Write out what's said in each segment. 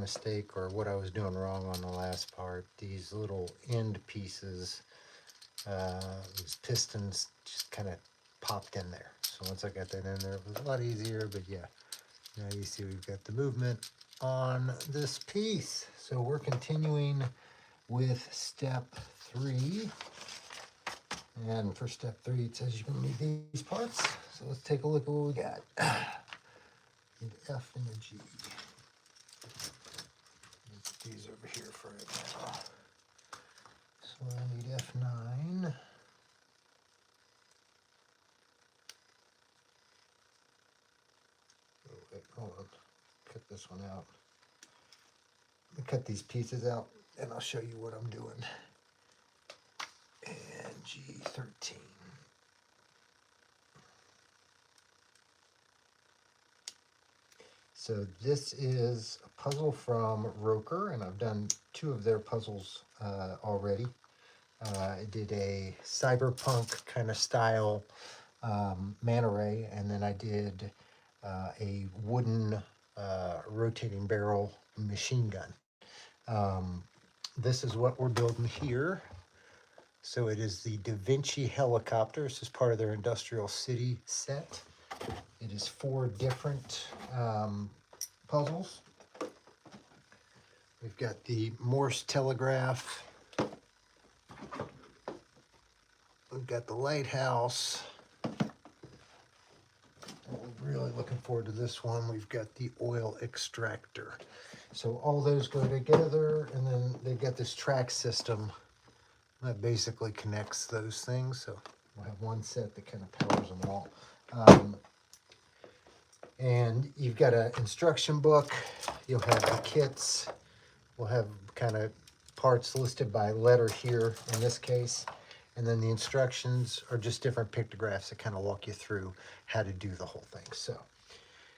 mistake or what I was doing wrong on the last part. These little end pieces, these pistons just kind of popped in there. So once I got that in there, it was a lot easier, but yeah, now you see we've got the movement on this piece. So we're continuing with step 3. And for step 3, it says you're going to need these parts. So let's take a look at what we got. Need F and a G. Put these over here for right now. So I need F9. Oh, wait, hold on. Cut this one out. Let me cut these pieces out, and I'll show you what I'm doing. And G13. So this is a puzzle from ROKR, and I've done 2 of their puzzles already. I did a cyberpunk kind of style man array, and then I did a wooden rotating barrel machine gun. This is what we're building here. So it is the Vinci helicopter. This is part of their industrial city set. It is 4 different puzzles. We've got the Morse telegraph. We've got the lighthouse. We're really looking forward to this one. We've got the oil extractor. So all those go together, and then they've got this track system that basically connects those things. So we'll have one set that kind of powers them all. And you've got an instruction book. You'll have the kits. We'll have kind of parts listed by letter here in this case. And then the instructions are just different pictographs that kind of walk you through how to do the whole thing. So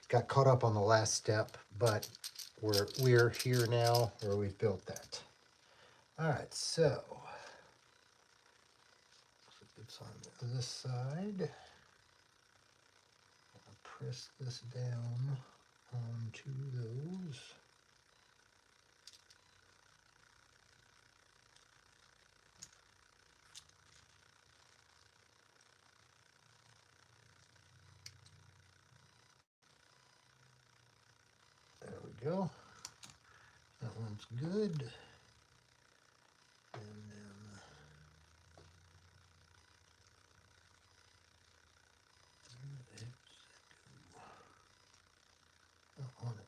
got caught up on the last step, but we're here now where we've built that. All right, so it's on this side. I'll press this down onto those. There we go. That one's good. And then on it.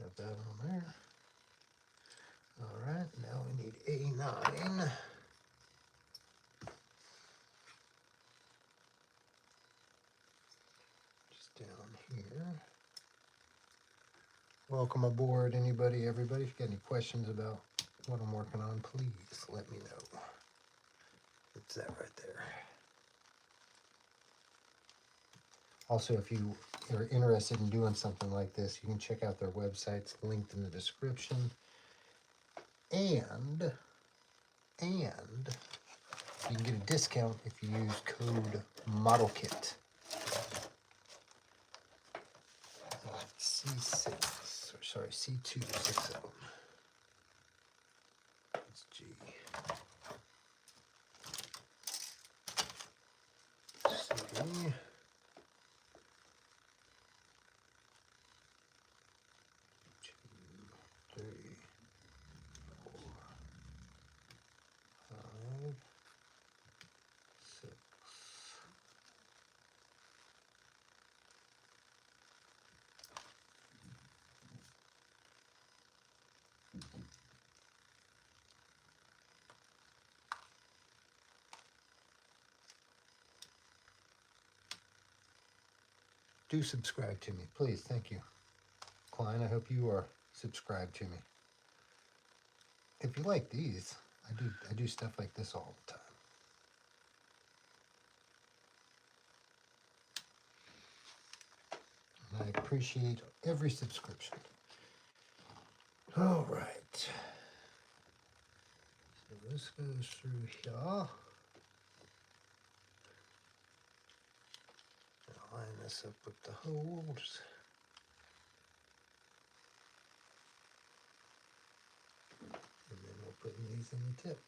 Got that on there. All right, now we need A9. Just down here. Welcome aboard, anybody, everybody. If you got any questions about what I'm working on, please let me know. It's that right there. Also, if you are interested in doing something like this, you can check out their websites linked in the description. And you can get a discount if you use code MODELKIT. C6, or sorry, C2, 6 of them. It's G. C. 2, 3, 4, 5, 6. do subscribe to me, please. Thank you. Klein, I hope you are subscribed to me. If you like these, I do stuff like this all the time. And I appreciate every subscription. All right. So this goes through here. I'll line this up with the holes. And then we'll put these in the tip.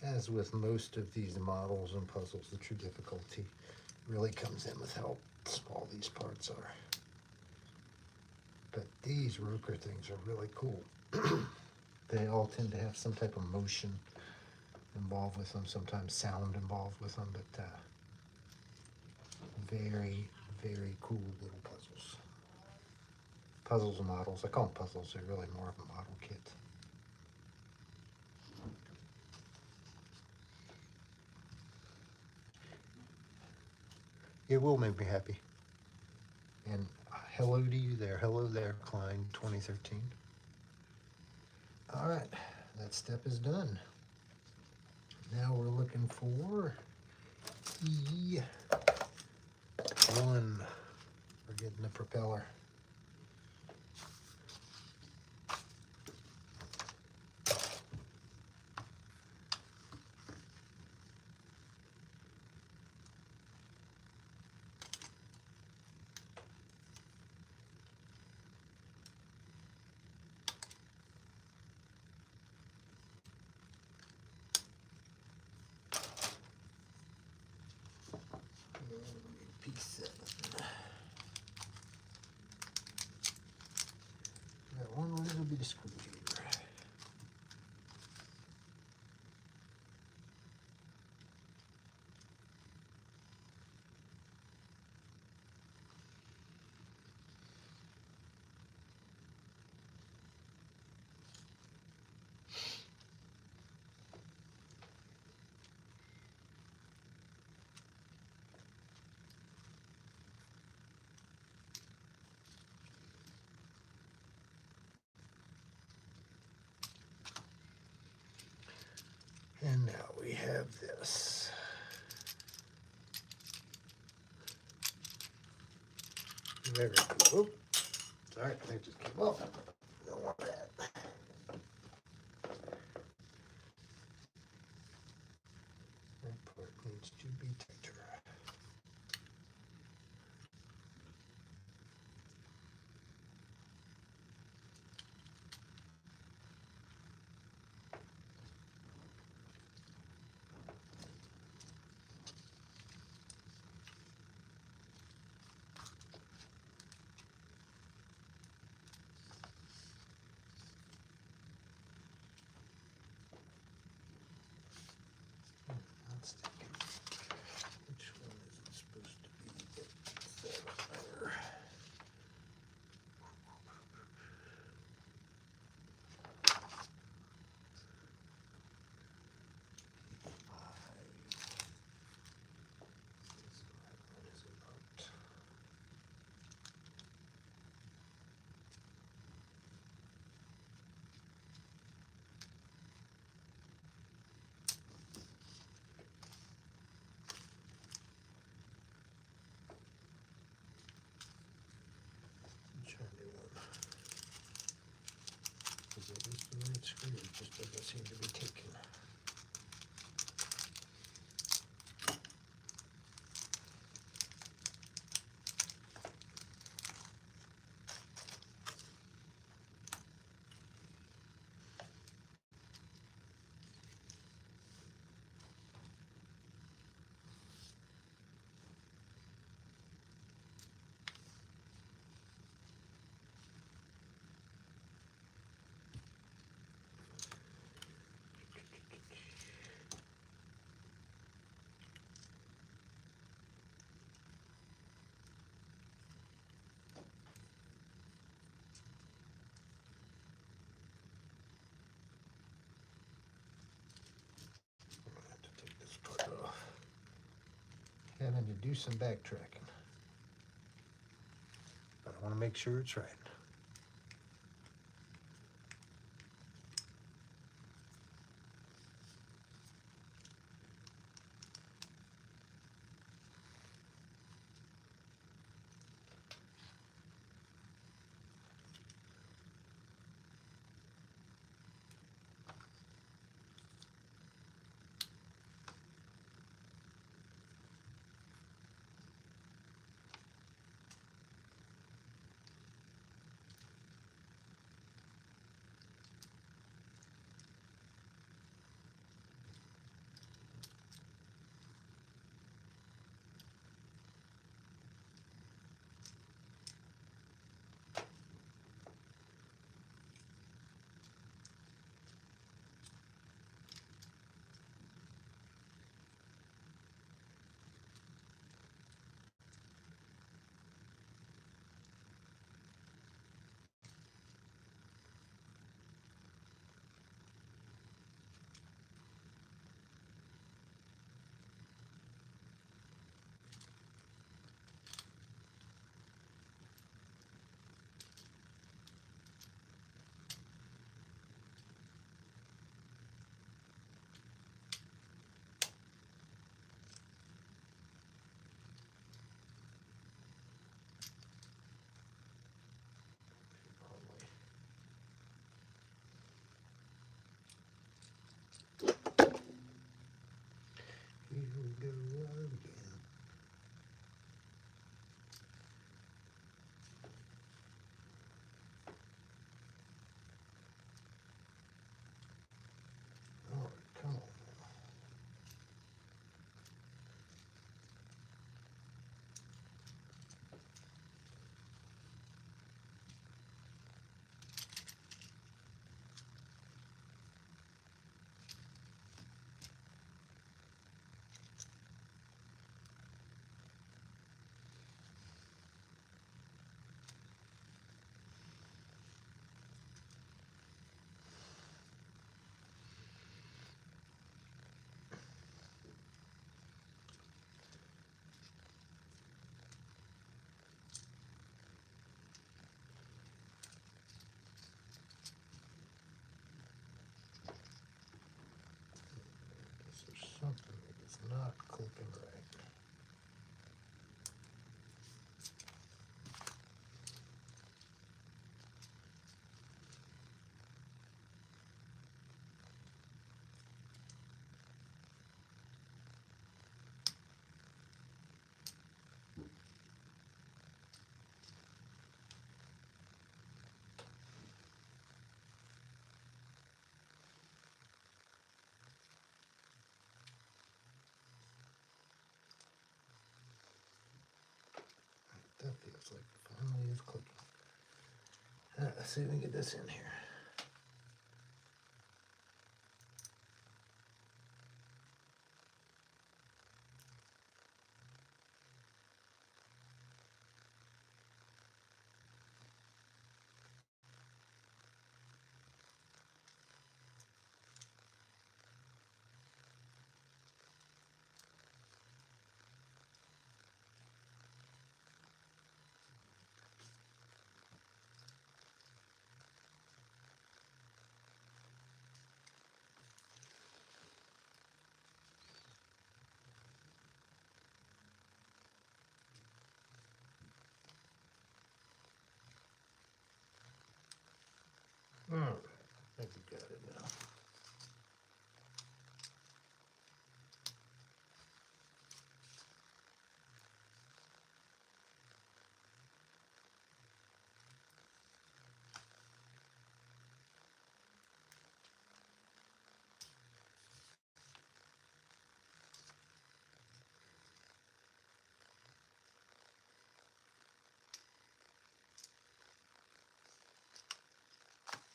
As with most of these models and puzzles, the true difficulty really comes in with how small these parts are. But these ROKR things are really cool. They all tend to have some type of motion involved with them, sometimes sound involved with them, but very, very cool little puzzles. Puzzles and models. I call them puzzles. They're really more of a model kit. It will make me happy. And hello to you there. Hello there, Klein 2013. All right, that step is done. Now we're looking for E1. We're getting the propeller. P7. Got one little bit of screw here. And now we have this. Very cool. Oops. Sorry, that just came off. Don't want that. That part needs to be tighter. Let's take it. Which one is it supposed to be? There. Is it just the right screw? It just doesn't seem to be taking. trying to do some backtracking. But I want to make sure it's right. Here we go again. All right, come on. There's something that is not clicking right. That feels like it finally is clicking. Let's see if we can get this in here. I think we got it now.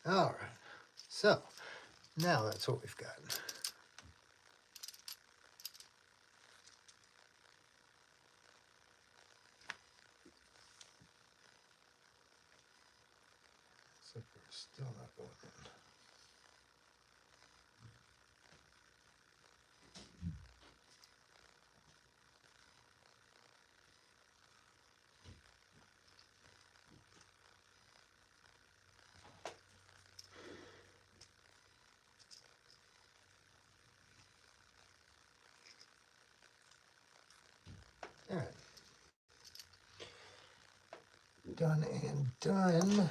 All right, so now that's what we've got. So we're still not going in. done and done.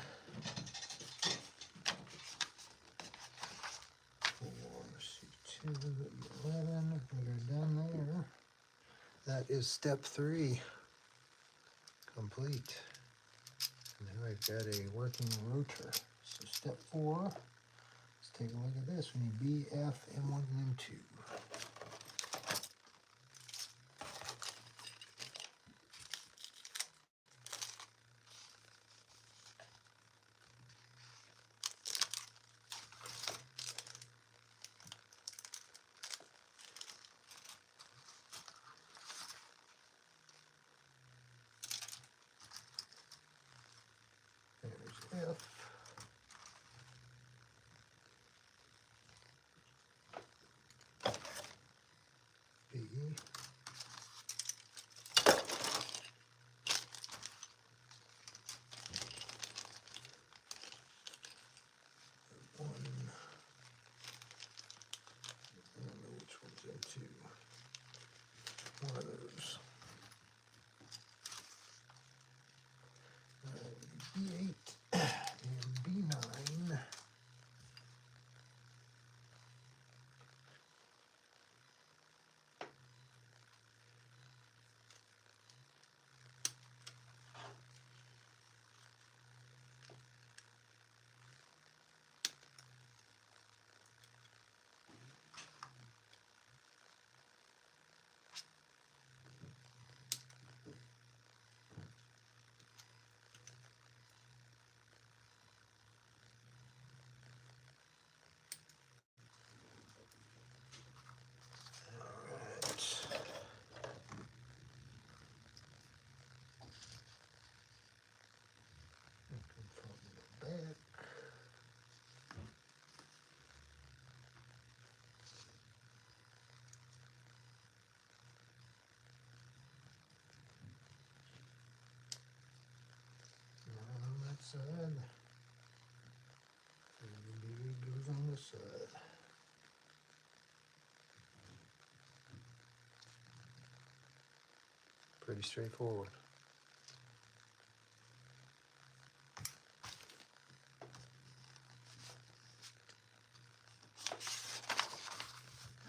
4C211, we're done there. That is step 3 complete. Now I've got a working rotor. So step 4, let's take a look at this. We need B, F, M1, and M2. There's F. B. One. I don't know which one's M2. One of those. B8 and B9. Side. And the goes on this side. Pretty straightforward.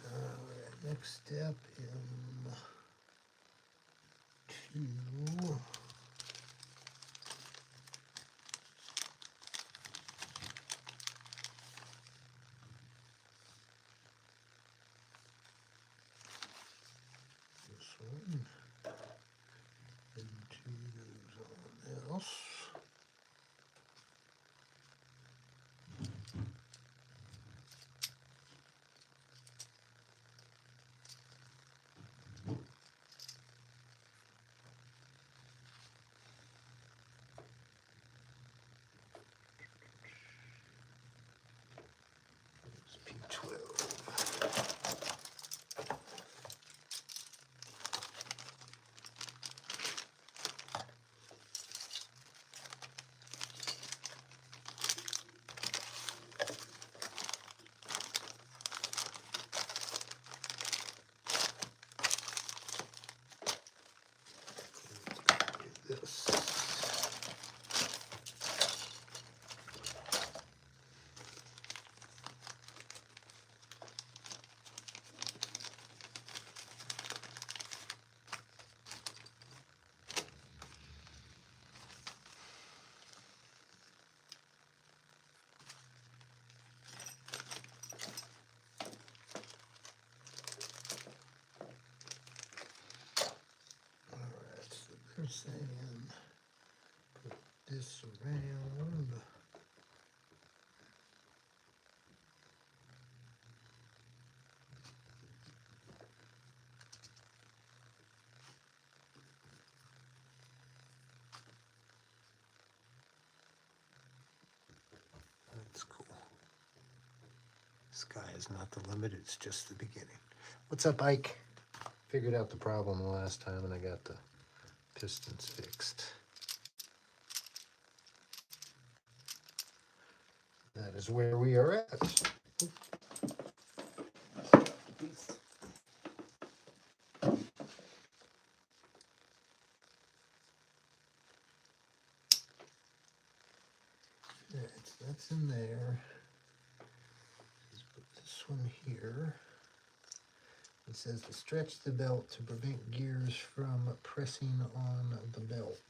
Alright, next step in 2. Into those on else. P12. This. Alright, so they're saying put this around. That's cool. Sky is not the limit, it's just the beginning. What's up, Ike? Figured out the problem the last time and I got the pistons fixed. That is where we are at. Alright, so that's in there. Let's put this one here. It says to stretch the belt to prevent gears from pressing on the belt.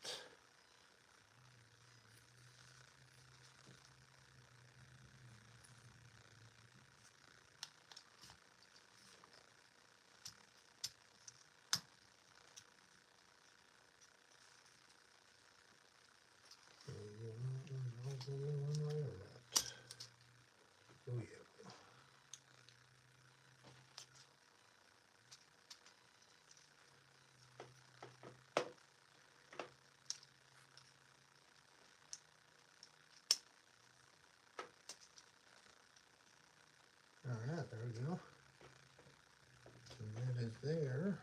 Oh yeah. Alright, there we go. So that is there.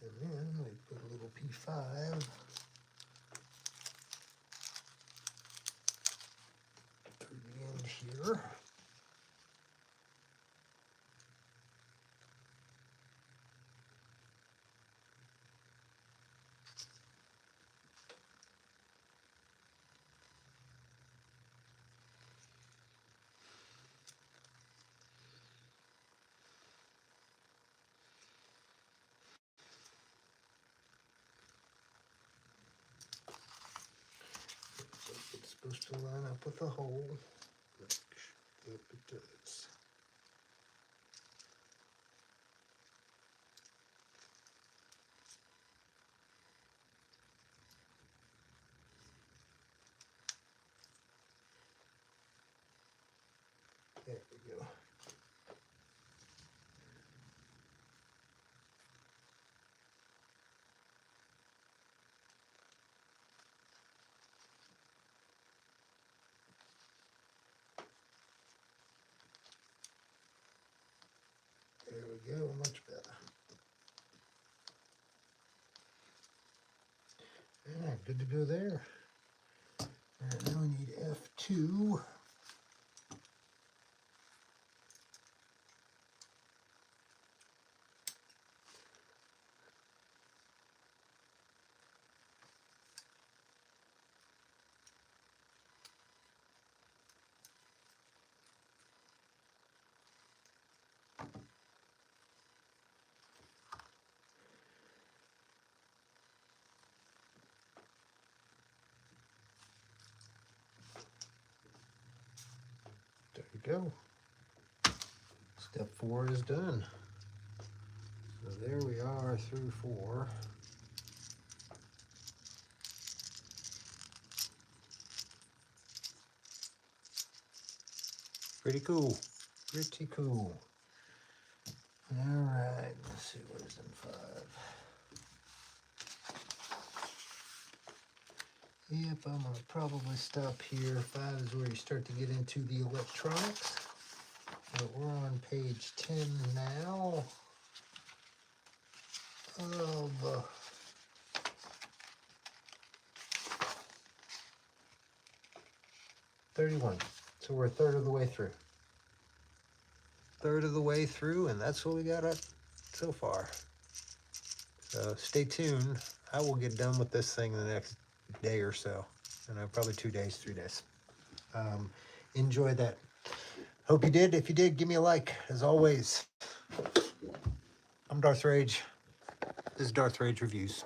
And then we put a little P5 through the end here. It's supposed to line up with the hole. Yep, it does. There we go. There we go, much better. Alright, good to go there. Alright, now we need F2. There we go. Step 4 is done. So there we are through 4. Pretty cool. Pretty cool. Alright, let's see what is in 5. Yep, I'm going to probably stop here. 5 is where you start to get into the electronics. So we're on page 10 now of 31. So we're a third of the way through. Third of the way through, and that's what we got up so far. So stay tuned. I will get done with this thing in the next day or so. And probably 2 days, 3 days. Enjoy that. Hope you did. If you did, give me a like. As always, I'm Darth Rage. This is Darth Rage Reviews.